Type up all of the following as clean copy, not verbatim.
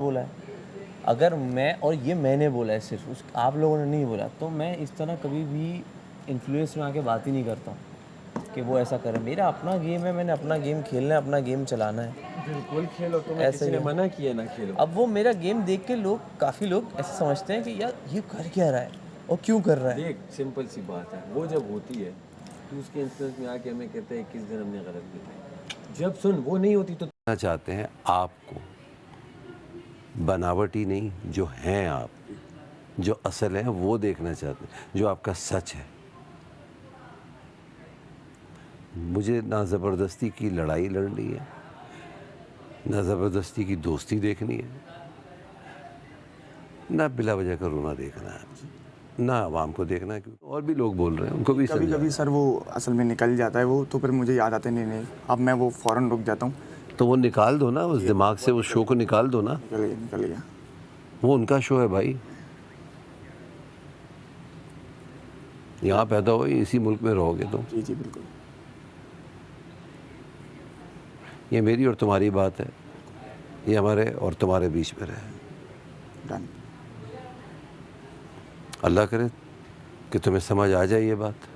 بولا ہے. اگر میں اور یہ میں نے بولا ہے صرف آپ لوگوں نے نہیں بولا, تو میں اس طرح کبھی بھی انفلوئنس میں آ کے بات ہی نہیں کرتا ہوں کہ وہ ایسا کرے. میرا اپنا گیم ہے, میں نے اپنا گیم کھیلنا ہے, اپنا گیم چلانا ہے. بالکل کھیلو, تمہیں ایسا کسی ہی نے ہے. منع کیا نہ کھیلو. اب وہ میرا گیم دیکھ کے کافی لوگ ایسے سمجھتے ہیں کہ یار یہ کر کیا رہا ہے اور کیوں کر رہا ہے. دیکھ سمپل سی بات ہے, وہ جب ہوتی ہے تو اس کے انفلوئنس میں آ کے ہمیں کہتے ہیں 21 دن ہم نے غلط کیا. جب سن وہ نہیں ہوتی تو چاہتے ہیں آپ کو بناوٹی نہیں, جو ہیں آپ, جو اصل ہیں وہ دیکھنا چاہتے ہیں, جو آپ کا سچ ہے. مجھے نہ زبردستی کی لڑائی لڑنی ہے, نہ زبردستی کی دوستی دیکھنی ہے, نہ بلا وجہ کا رونا دیکھنا ہے, نہ عوام کو دیکھنا ہے. اور بھی لوگ بول رہے ہیں, ان کو بھی کبھی کبھی سر وہ اصل میں نکل جاتا ہے وہ, تو پھر مجھے یاد آتا ہے نہیں اب میں وہ فوراً رک جاتا ہوں. تو وہ نکال دو نا اس دماغ سے, اس شو کو نکال دو نا. نکل گیا. وہ ان کا شو ہے بھائی, یہاں پیدا ہوئے, اسی ملک میں رہو گے تو. جی بالکل. یہ میری اور تمہاری بات ہے, یہ ہمارے اور تمہارے بیچ میں رہے. ڈن. اللہ کرے کہ تمہیں سمجھ آ جائے یہ بات.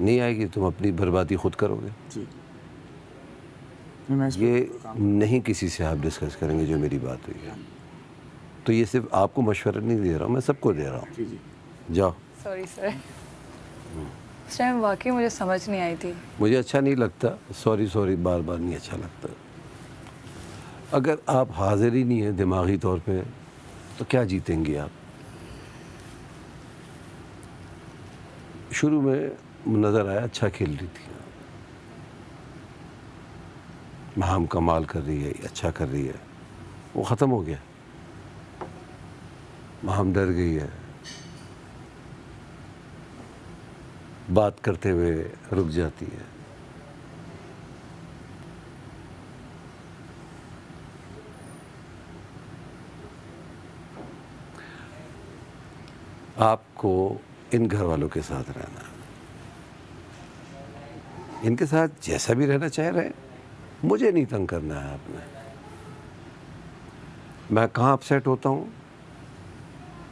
نہیں آئے گی تم اپنی بربادی خود کرو گے. جی. یہ نہیں کسی سے آپ ڈسکس کریں گے جو میری بات ہوئی ہے. تو یہ صرف آپ کو مشورہ نہیں دے رہا ہوں, میں سب کو دے رہا ہوں. جی. جاؤ. سوری سر, اس ٹائم واقعی مجھے سمجھ نہیں آئی تھی. مجھے اچھا نہیں لگتا, سوری بار بار نہیں اچھا لگتا. اگر آپ حاضر ہی نہیں ہیں دماغی طور پہ تو کیا جیتیں گے آپ. شروع میں نظر آیا اچھا کھیل رہی تھی, مہام کمال کر رہی ہے, اچھا کر رہی ہے. وہ ختم ہو گیا, مہام ڈر گئی ہے, بات کرتے ہوئے رک جاتی ہے. آپ کو ان گھر والوں کے ساتھ رہنا ہے, ان کے ساتھ جیسا بھی رہنا چاہے رہے, مجھے نہیں تنگ کرنا ہے آپ نے. میں کہاں اپسیٹ ہوتا ہوں,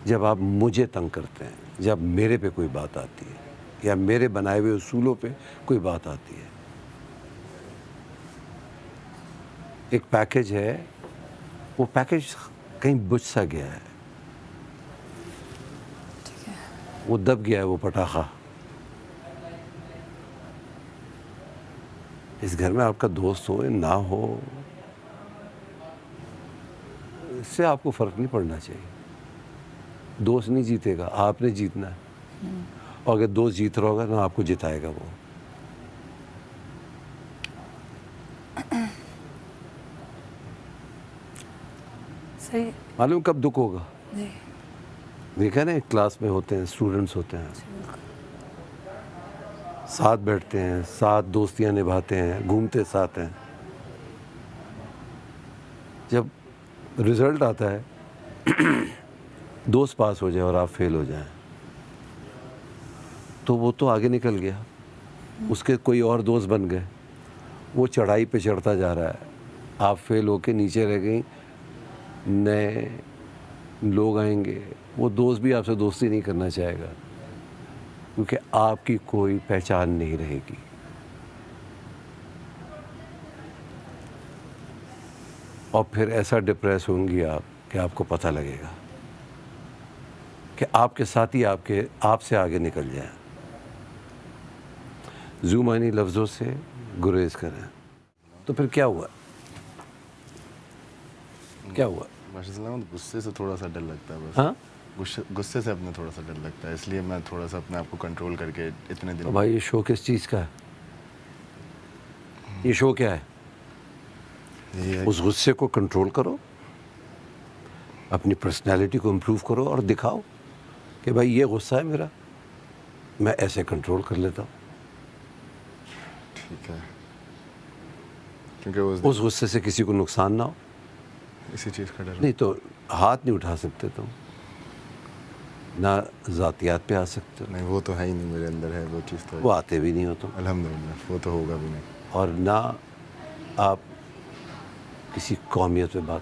جب آپ مجھے تنگ کرتے ہیں, جب میرے پہ کوئی بات آتی ہے یا میرے بنائے ہوئے اصولوں پہ کوئی بات آتی ہے. ایک پیکج ہے, وہ پیکج کہیں بجھ سا گیا ہے, وہ دب گیا ہے وہ پٹاخہ. اس گھر میں آپ کا دوست ہو یا نہ ہو, اس سے آپ کو فرق نہیں پڑنا چاہیے. دوست نہیں جیتے گا, آپ نے جیتنا ہے. اور اگر دوست جیت رہا ہوگا نا, آپ کو جتائے گا وہ. صحیح. معلوم کب دکھ ہوگا؟ جی. دیکھا نا, ایک کلاس میں ہوتے ہیں, اسٹوڈنٹس ہوتے ہیں, ساتھ بیٹھتے ہیں, ساتھ دوستیاں نبھاتے ہیں, گھومتے ساتھ ہیں. جب رزلٹ آتا ہے, دوست پاس ہو جائے اور آپ فیل ہو جائیں, تو وہ تو آگے نکل گیا, اس کے کوئی اور دوست بن گئے, وہ چڑھائی پہ چڑھتا جا رہا ہے, آپ فیل ہو کے نیچے رہ گئیں. نئے لوگ آئیں گے, وہ دوست بھی آپ سے دوستی نہیں کرنا چاہے گا, کیونکہ آپ کی کوئی پہچان نہیں رہے گی. اور پھر ایسا ڈپریس ہوں گی آپ کہ آپ کو پتہ لگے گا کہ آپ کے ساتھی آپ سے آگے نکل جائیں. زمانی لفظوں سے گریز کریں. تو پھر کیا ہوا؟ کیا ہوا؟ ماشاء اللہ, غصے سے تھوڑا سا ڈر لگتا ہے بس. ہاں, غصے سے اپنے تھوڑا سا ڈر لگتا ہے, اس لیے میں تھوڑا سا اپنے آپ کو کنٹرول کر کے اتنے دن. بھائی یہ شو کس چیز کا ہے؟ یہ شو کیا ہے؟ اس غصے کو کنٹرول کرو, اپنی پرسنالٹی کو امپروو کرو اور دکھاؤ کہ بھائی یہ غصہ ہے میرا, میں ایسے کنٹرول کر لیتا ہوں. ٹھیک ہے, کیونکہ اس غصے سے کسی کو نقصان نہ ہو. اسی چیز کا ڈر. نہیں تو ہاتھ نہیں اٹھا سکتے تم, نہ ذاتیات پہ آ سکتے. نہیں, وہ تو ہے ہی نہیں میرے اندر ہے وہ چیز, تو وہ آتے بھی نہیں ہو تم, الحمدللہ وہ تو ہوگا بھی نہیں. اور نہ آپ کسی قومیت پہ بات